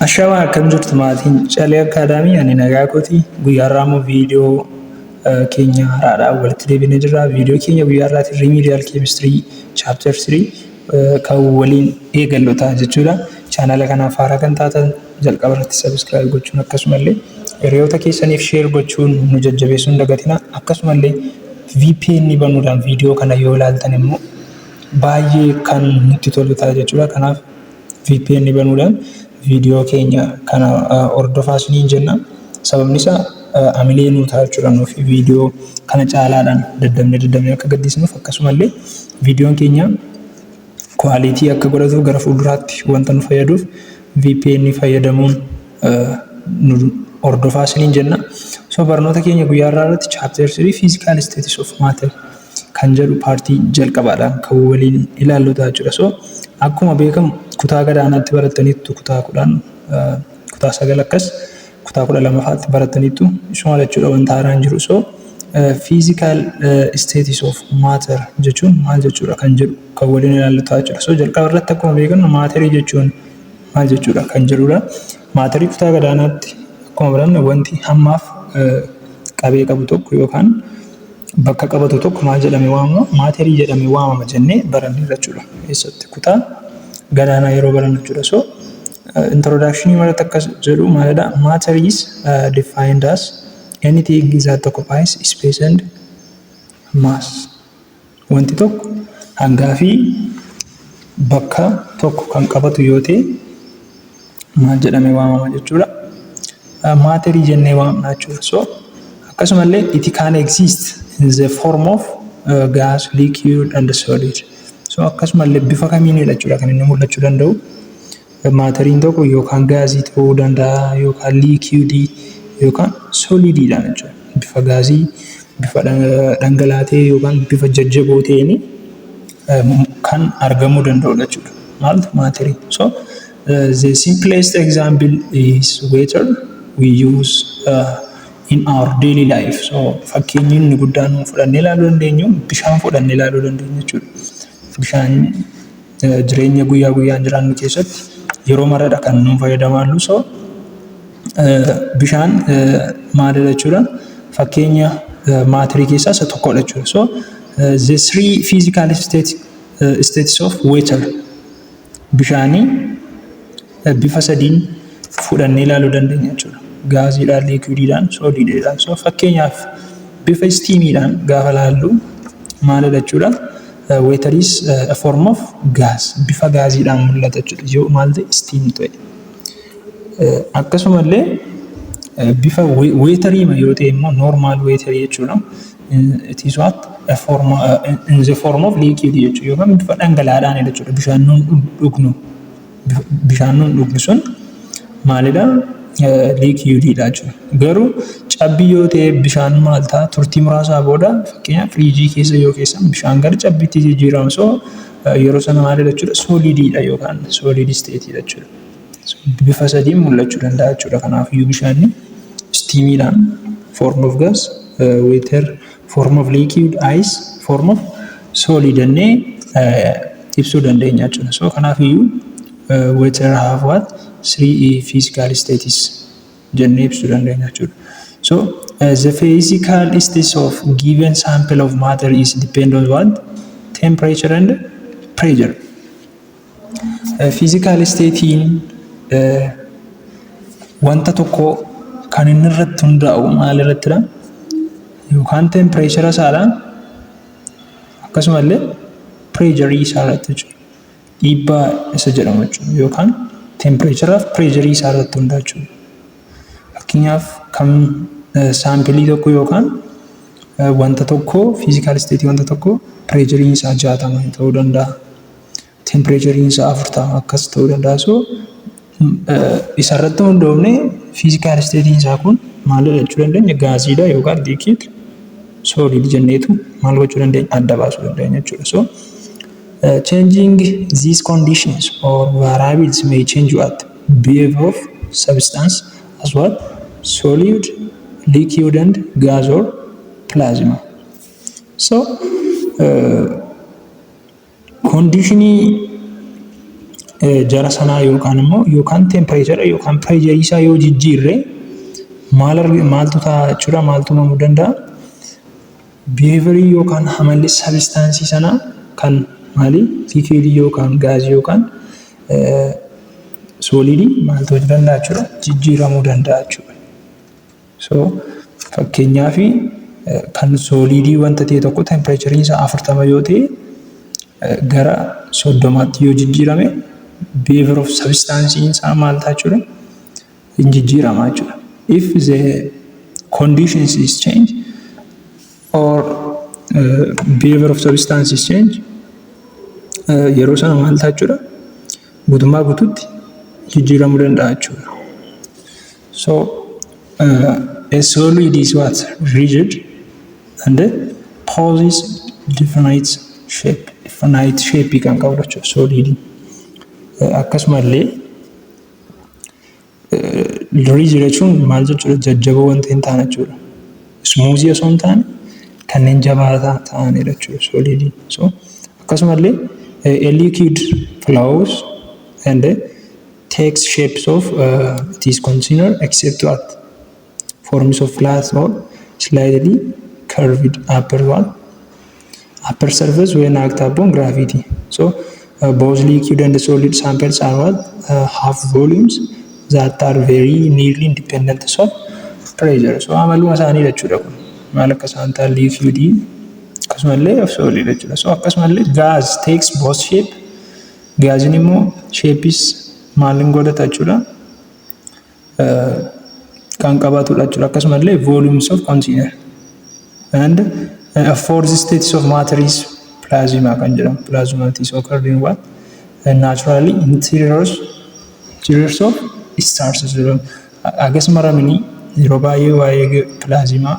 Ashawaa akkam jirtu maatiin Calee Akaadaamii ani nagaa kooti guyyaa irraa immoo viidiyoo keenya haaraadhaan walitti deebinee jirra. Viidiyoo keenya guyyaa irraatti Remedial Chemistry Chapter 3 kan waliin eegallotaa jechuudha. Chaanala kanaaf haaraa kan taatan jalqaba irratti subscribe gochuun akkasumallee hiriyoota keessaniif share gochuun nu jajjabeessuun dagatina. Akkasumallee VPN banuudhaan viidiyoo kana yoo ilaaltan immoo baay'ee kan nutti tolu ta'a jechuudha. Kanaaf VPN banuudhaan viidiyoo keenya kana hordofaa isiniin jenna. Sababni isaa amilee nu ta'a jechuudha. Nuuf viidiyoo kana caalaadhaan daddabnee akka gaddisnuuf akkasumallee viidiyoon keenya quality akka godhatuuf gara fuulduraatti wanta nu fayyaduuf VPN fayyadamuun nu hordofaa isiniin jenna. So barnoota keenya guyyaa irratti chapter 3 physical status of matter kan jedhu paartii jalqabaadhaan kan waliin ilaallutaa jechuudha. So akkuma beekamu kutaa gadaanaatti barattaniittu kutaa 9 akkas kutaa 12ffaatti barattaniittu isuma jechuudha wanta haaraan jiru. So physical status of matter jechuun maal jechuudha kan jedhu kan waliin ilaallutaa jechuudha. So jalqaba irratti akkuma beekamu maaterii jechuun maal jechuudha kan jedhudha. Maaterii kutaa gadaanaatti akkuma baranne wanti hammaaf qabee qabu tokko yookaan bakka qabatu tokko maal jedhamee waamama? Maaterii jedhamee waamama jennee baranne jechuudha. Keessatti kutaa gadaanaa yeroo barannu jechuudha. So introduction irratti akkas jedhu maalidha? Matter is defined as anything that occupies space and mass. Wanti tokko hangaa fi bakka tokko kan qabatu yoo ta'e maal jedhamee waamama jechuudha? Maaterii jennee waamna jechuudha. So akkasumallee it can exist in the form of gas, liquid and solid. So akkasumallee bifa kamiinidha jechuudha kan inni mul'achuu danda'u. Maateriin tokko yookaan gaazii ta'uu danda'a yookaan liquidii yookaan solidiidhaan jechuudha. Bifa gaazii, bifa dhangala'aa yookaan bifa jajjaboo ta'een kan argamuu danda'udha jechuudha. Maaltu maaterii? So the simplest example is water we use in our daily life. So fakkeenyi inni guddaan fudhannee ilaaluu dandeenyu bishaan fudhannee ilaaluu dandeenya jechuudha. Bishaan jireenya guyyaa guyyaan jiraannu keessatti yeroo maradha kan nuun fayyadamannu. So bishaan maalidha jechuudha? Fakkeenya maaterii keessaa isa tokkodha jechuudha. So the three physical states of water bishaanii bifa sadiin fudhannee ilaaluu dandeenya jechuudha. Gaaziidhaan, liquidiidhaan, solidiidhaan. So fakkeenyaaf bifa steamiidhaan gaafa ilaallu maalidha jechuudha? Water is a form of gas. Bifa gaaziidhaan mul'ata jechuudha. Yoo maal ta'e steam ta'e. Akkasumallee bifa waterii yoo ta'e immoo normal waterii jechuudha. It is what a form in the form of liquid jechuudha. Yookaan bifa dhangala'aadhaan jechuudha. Bishaan nuun dhugnu sun maalidha? Liquididha jechuudha. Garuu cabbii yoo ta'e bishaan maal ta'a? Turtii muraasaa booda fakkeenyaaf firiijii keessa yoo keessan bishaan gara cabbiitti jijjiirama. So yeroo sana maalidha jechuudha? Solidiidha yookaan solid stateidha jechuudha. Bifa sadiin mul'achuu danda'a jechuudha. Kanaafuu bishaanni steamiidhaan form of gas, water form of liquid, ice form of solid jennee ibsuu dandeenya jechuudha. So kanaafuu water have what? 3 physical states jennee ibsuu dandeenya jechuudha. So the physical status of given sample of matter is depend on what? Temperature and pressure. Physical statein wanta tokko kan inni irratti hundaa'u maal irrattidha? Yookaan temperature isaadha akkasumallee pressure isaa irratti jechuudha. Dhiibbaa isa jedhamu jechuudha. Yookaan temperature of pressure isaa irratti hundaa'u jechuudha. Fakkeenyaaf kan saampilii tokko yookaan wanta tokko physical state wanta tokko pressure isaa 60 ta'uu danda'a. Temperature isaa 40 akkas ta'uu danda'a. So isa irratti hundoofne physical state isaa kun maalidha jechuu dandeenya? Gaaziidha yookaan liquid, solid jenneetu maal gochuu dandeenya? Adda baasuu dandeenya jechuudha. So changing these conditions or variables may change what? Behavior of substance as what? Solid, liquid and gas or plasma. So conditioning jara sanaa yookaan tempereechara yookaan pireesharii isaa yoo jijjiirre maaltu ta'a jechuudha, maaltu uumamuu danda'a? Biheevirii yookaan amalli sabistaansii sanaa kan maali? Likiidii yookaan gaazii yookaan soolidii maal ta'uu danda'a jechuudha? Jijjiiramuu danda'a jechuudha. So fakkeenyaaf kan soolidii wanta ta'e tokko tempereechariin isaa 40 yoo ta'e gara 30tti yoo jijjiirame behavior of substance isaa maal ta'a jechuudha? Hin jijjiirama jechuudha. If the conditions is change or behavior of substance is change, yeroo sana maal ta'a jechuudha? Guutummaa guutuutti jijjiiramuu danda'a jechuudha. So a solid is what? Rigid and possesses definite shape kan qabu jechuudha solid. Akkasumallee rigid jechuun maal jechuudha? Jajjaboo wanta hin taane jechuudha. Smooth osoo hin taane kanneen jabaataa ta'anidha jechuudha solid. So akkasumallee a liquid flows and takes shapes of it is considered except what forms of flat or slightly curved upper surface when acted upon gravity. So both liquid and solid samples are what have volumes that are very nearly independent of pressure. So amaluma isaanii jechuudha kun maal akka isaan ta'an liquid akkasumallee of solid jechuudha. So akkasumallee gas takes both shape. Gaasiin immoo shapes maalin godhata jechuudha? Kan qabatudha jechuudha. Akkasumallee volumes of container and for the states of matter is plasma kan jedhamu. Plasma is occurred in what? Naturally interiors of stars jedhamu. Hagas maramni yeroo baay'ee waa'ee plasma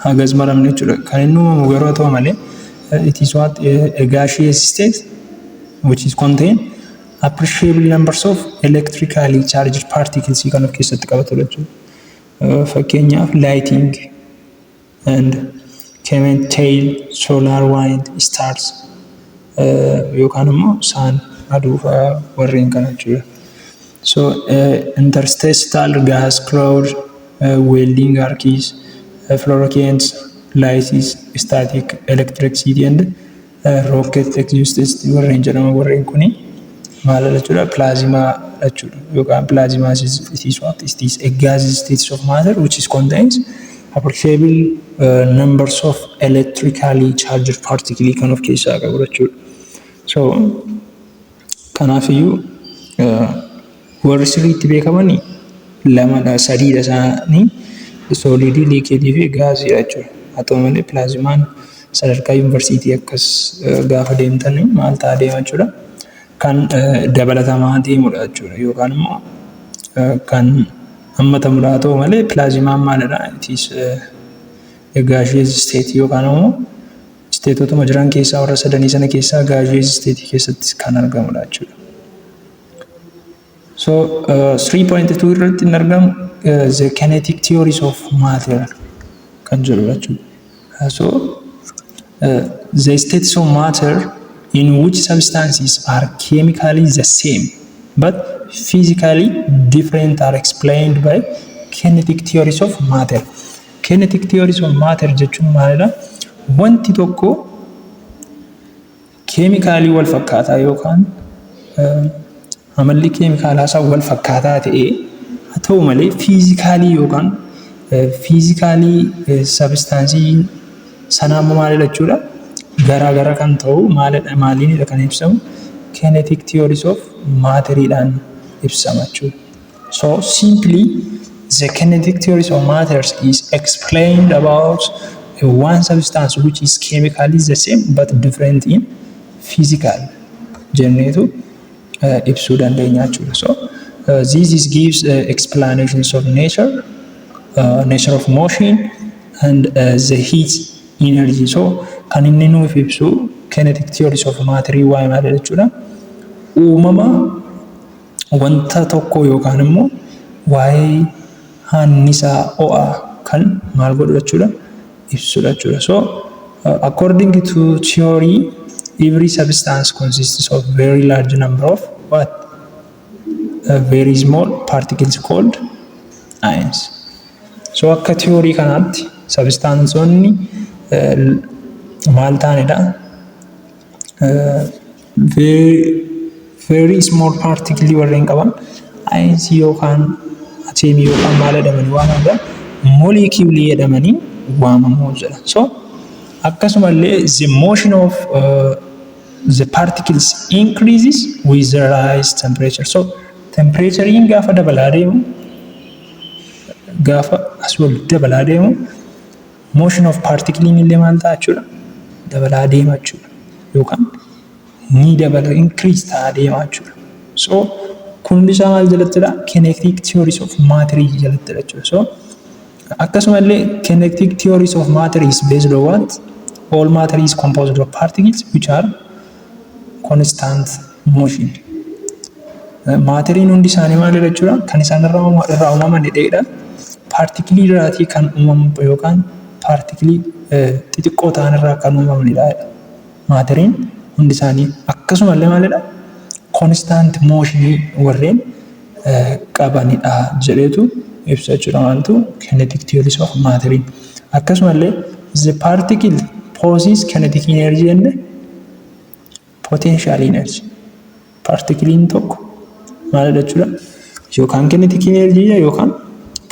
hagas maramni jechuudha. Kan inni uumamu yeroo ta'u malee it is what a gaseous state which is contain appreciable numbers of electrically charged particles kan of keessatti qabatudha jechuudha. Fakkeenyaaf lighting and comet tail, solar wind, stars yookaan immoo sun aduu fa'aa warreen kana jechuudha. So interstellar gas cloud, welding arcs, fluorescence lights, static electricity and rocket existence warreen jedhama. Warreen kuni maal jechuudha? Plasma jechuudha. Yookaan plasma it is what? It is a gaseous state of matter which is contains appreciable numbers of electrically charged particles kan of keessaa qabu jechuudha. So kanaafiyyuu warri sirriitti beekamanii lamadha sadiidha isaanii soolidii, liikidii fi gaasiidha jechuudha. Haa ta'u malee pilaazmaan sadarkaa yuunivarsiitii akkas gaafa deemtan maal ta'a deema jechuudha? Kan dabalatamaa deemudha jechuudha yookaan immoo kan hammatamudha. Haa ta'u malee pilaazmaan maalidha? It is gaseous state yookaan immoo isteetotuma jiran keessaa warra sadanii sana keessaa gaseous state keessatti kan argamudha jechuudha. So 3.2 irratti hin argamu the kinetic theories of matter kan jedhudha jechuudha. So the states of matter in which substances are chemically the same but physically different are explained by kinetic theories of matter. Kinetic theories of matter jechuun maalidha? Wanti tokko keemikaalii wal fakkaataa yookaan amalli keemikaalaa isaa wal fakkaataa ta'ee haa ta'u malee fiizikaalii yookaan fiizikaalii sabistaansii sanaa maalidha jechuudha? Garaagara kan ta'u maaliinidha kan ibsamu? Kinetic theories of matteriidhaan ibsama jechuudha. So simply the kinetic theories of matters is explained about one substance which is chemically the same but different in physical jenneetu ibsuu dandeenya jechuudha. So this gives explanations of nature of motion and the heat energy. So kan inni nuuf ibsu kinetic theories of matter waa'ee maal jechuudha? Uumama wanta tokko yookaan immoo waa'ee annisaa ho'aa kan maal godhu jechuudha? Ibsudha jechuudha. So according to theory every substance consists of very large number of what very small particles called ions. So akka theory kanatti substanceonni maal ta'anidha, very small particle warreen qaban ions yookaan atom yookaan maal jedhamanii waamamu molecule jedhamanii waamamu jedha. So akkasumallee the motion of the particles increases with the rise temperature. So temperature gaafa dabalaa deemu, gaafa as ol dabalaa deemu, motion of particle illee maal ta'a jechuudha, dabalaa deema jechuudha yookaan ni dabala increase ta'a deema jechuudha. So kun isaa maal jalattidha, kinetic theories of matter jalattidha jechuudha. So akkasumallee kinetic theories of matter is based on what? All matter is composed of particles which are constant motion. Maateriin hundi isaanii maal jechuudha, kan isaan irraa uumaman dheedha. Partikilii irraatii kan uumamu yookaan partikilii xixiqqoo ta'an irraa kan uumamanidha. Maateriin hundi isaanii akkasumallee maalidha, constant motion warreen qabanidha jedheetu ibsa jechuudha maaltu kinetic theories of matter. Akkasumallee the particle possesses kinetic energy and potential energy. Partikiliin tokko maal jechuudha, yookaan kinetic energy yookaan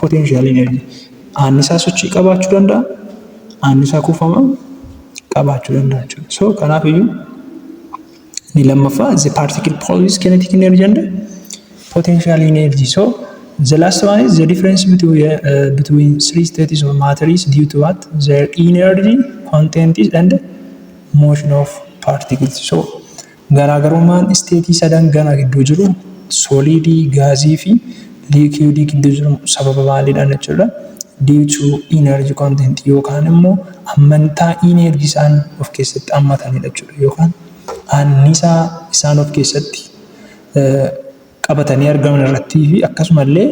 potential energy. Annisaa sochii qabaachuu danda'a, annisaa kuufamaa qabaachuu danda'a jechuudha. So kanaaf iyyuu ni lammaffaa the particle possesses kinetic energy and potential energy. So the last one is the difference between three states of matter is due to what? Their energy content and motion of particles. So garaagarummaan isteetii sadan gana gidduu jiru solidii, gaazii fi liquidii gidduu jiru sababa maaliidhaan jechuudha, due to energy content yookaan immoo ammantaa energy isaan of keessatti hammatanidha jechuudha, yookaan annisaa isaan of keessatti qabatanii argaman irratti fi akkasumallee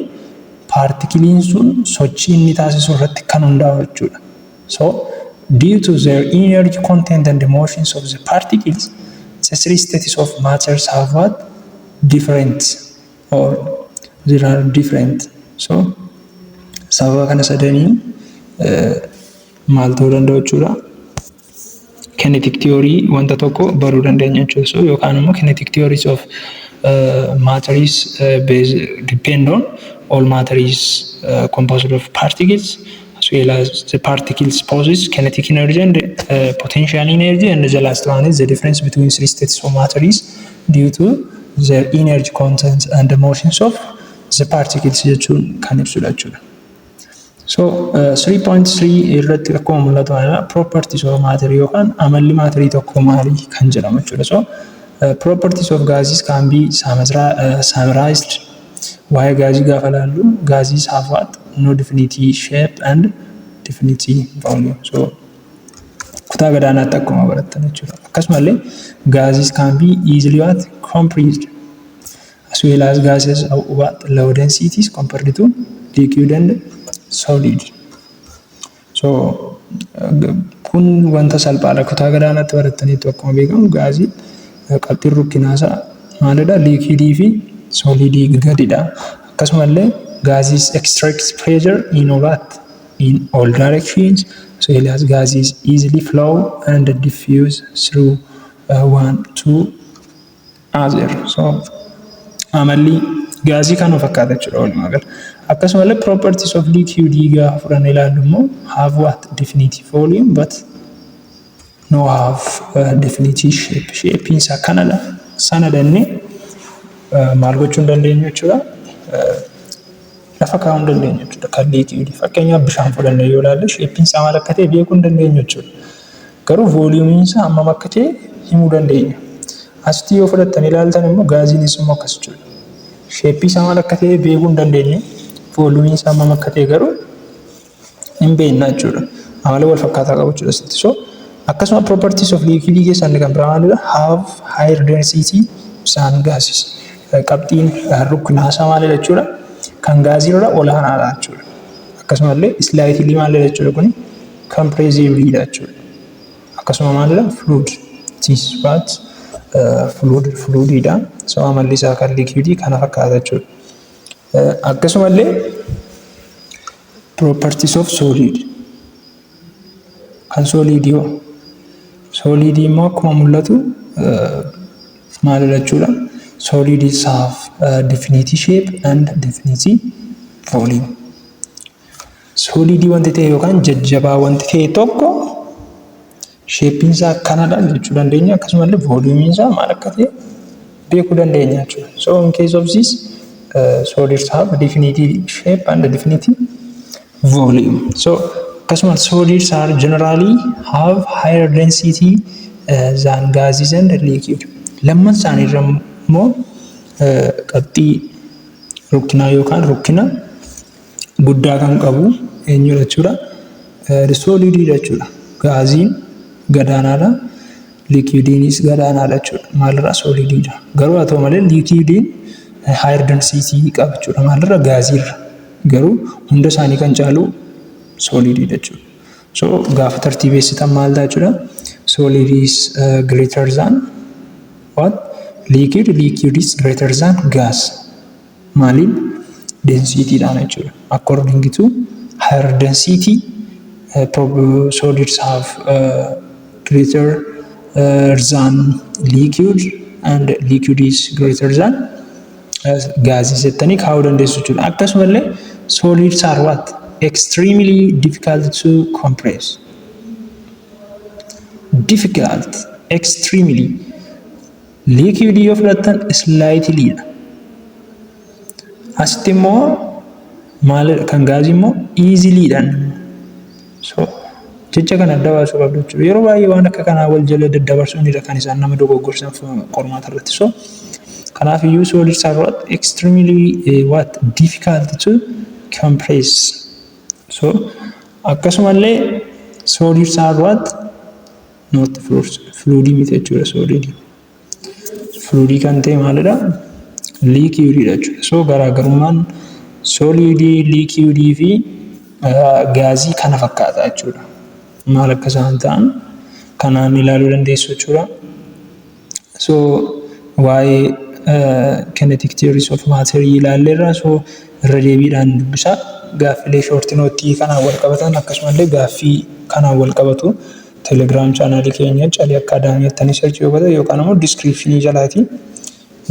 partikiliin sun sochii inni taasisu irratti kan hundaa'u jechuudha. So due to their energy content and the motions of the particles, the three states of matters have what? Different or there are different. So sababa kana sadaniin maal ta'uu danda'u jechuudha, kinetic theory wanta tokko baruu dandeenya jechuudha. So yookaan immoo kinetic theories of matter is depend on all matter is composed of particles as well as the particles possess kinetic energy and potential energy, and the last one is the difference between three states of matter is due to their energy content and the motions of the particles jechuun kan ibsudha jechuudha. So 3.3 irratti akkuma mul'atu properties of matter yookaan amalli maatarii tokko maali kan jedhamu jechuudha. So properties of gases can be summarized. Waa'ee gaazii gaafa ilaallu, gases have what? No definite shape and definite volume. So kutaa gadaanaatti akkuma barattan jechuudha. Akkasumallee gases can be easily what? Compressed as well as gases of what? Low densities compared to liquid and solid. So kun wanta salphaadha, kutaa gadaanaatti barattaniitu akkuma beekamu gaasiin qabxiin rukkinaasaa maalidha, liquidii fi solidii gadidha. Akkasumallee gases extract pressure in all directions, so as gases easily flow and diffuse through one to other. So amalli gaazii kan fakkaata jechuudha walumaa gala. Akkasumallee properties of liquid gaafa fudhanne ilaallu immoo have what? Definite volume but no have definite shape. Shape isaa kanadha. Sana dannee maal gochuu dandeenya jechuudha, lafa kaa'uu dandeenya jechuudha kan liquid. Fakkeenyaaf bishaan fudhannee yoo ilaalle shape isaa maal akka ta'e beekuu dandeenya jechuudha. Garuu volume isaa hammam akka ta'e himuu dandeenya. Asitti yoo fudhattan ilaaltan immoo gaaziin immoo akkas jechuudha. Shape isaa maal akka ta'e beekuu dandeenya. Volume isaa hammam akka ta'e garuu hin beekna jechuudha. Amala wal fakkaataa qabu jechuudha asitti. So akkasuma properties of liquid keessaa kan biraa maalidha? Have higher density bishaan gases. Qabxiin rukkinaasaa maalidha jechuudha? Kan gaazii irra olaanaadha jechuudha. Akkasumallee slightly maalidha jechuudha kuni? Compressively jechuudha. Akkasuma maalidha? Fluid. It is what? fluidiidha. So amalli isaa kan liquidii kana fakkaata jechuudha. Akkasumallee properties of solid kan solidii immoo akkuma mul'atu maalidha jechuudha. Solids have definite shape and definite volume. Solidii wanti ta'e yookaan jajjabaa wanti ta'e tokko shapein isaa akkanadha jechuu dandeenya. Akkasumallee volumein isaa maal akka ta'e beekuu dandeenya jechuudha. So in case of this solids have definite shape and definite volume. So akkasuma solids are generally have higher density than gases and liquid. Lamman isaanii irra immoo qabxii rukkina yookaan rukkina guddaa kan qabu eenyudha jechuudha. Solididha jechuudha. Gaasiin gadaanaadha. Liquidiinis gadaanaadha jechuudha. Maalirraa solididha. Garuu haa ta'u malee liquidiin higher density qaba jechuudha. Maalirraa gaasiirra. Garuu hunda isaanii kan caalu solididha jechuudha. So gaafa tartiibessitan maal ta'a jechuudha. Solid is greater than what? Liquid is greater than gas. Maaliin? Density dhaan jechuudha. According to higher density, solids have greater than liquid and liquid is greater than gases jettanii kaa'uu dandeessu jechuudha. Akkasumallee solids are what? Extremely difficult to compress. Difficult, extremely. Liquid yoo fudhattan slightly dha. Asitti immoo maalidha kan gaazii immoo easily dhaan. So jecha kana adda baasuu qabdu jechuudha. Yeroo baay'ee waan akka kanaa wal jala daddabarsuunidha kan isaan nama dogoggorsan qormaata irratti. So kanaaf iyyuu solids are what? Extremely difficult to compress. So akkasumallee solids are what? Not fluid miti jechuudha solid. Fluid kan ta'e maalidha? Liquididha jechuudha. So garaagarummaan solidii, liquidii fi gaazii kana fakkaata jechuudha. Maal akka isaan ta'an kanaan ilaaluu dandeessu jechuudha. So waa'ee kinetic theories of matter ilaalleerra. So irra deebiidhaan dubbisaa gaaffilee short note kanaan wal qabatan akkasumallee gaaffii kanaan wal qabatu Telegram channel keenya Calii Academy jettanii search yoo godhan yookaan immoo description jalaatiin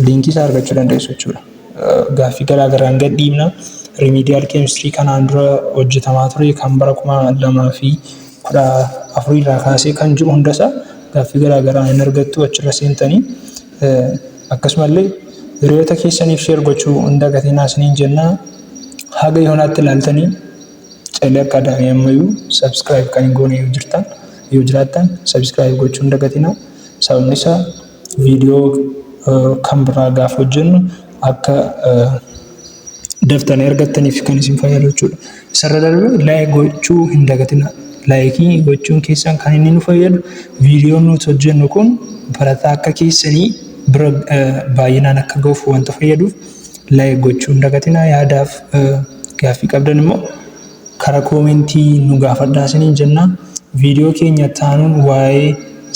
linkii isaa argachuu dandeessu jechuudha. Gaaffii garaagaraan gadhiifna. Remedial chemistry kanaan dura hojjetamaa ture kan bara 2014 irraa kaasee kan jiru hundasaa gaaffii garaagaraan hin argattu achirra seentanii akkasumallee hiriyoota keessaniif share gochuu hunda gatiin isiniin jenna. Haga yoonaatti ilaaltanii Calii Academy ammayyuu subscribe kan hin goone yoo jiraattan subscribe gochuu hunda gatiin. Sababni isaa viidiyoo kan biraa gaafa hojjennu akka daftanii argattaniif kan isin fayyadu jechuudha. Isarra darbee like gochuu hin dagatina. Like gochuun keessan kan inni nu fayyadu viidiyoon nuti hojjennu kun barataa akka keessanii bira baay'inaan akka ga'uuf wanta fayyaduuf like gochuu hin dagatina. Yaadaaf gaaffii qabdan immoo karaa koomentii nu gaafadhaa isiniin jenna. Viidiyoo keenya taanuun waa'ee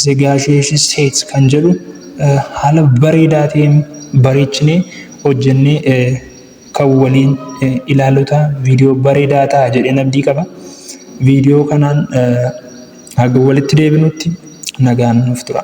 the gaseous state kan jedhu haala bareedaa ta'een bareechinee hojjennee kan waliin ilaaluta viidiyoo bareedaa ta'a jedheen abdii qaba. Viidiyoo kanaan haga walitti deebinutti nagaan nuuf tura.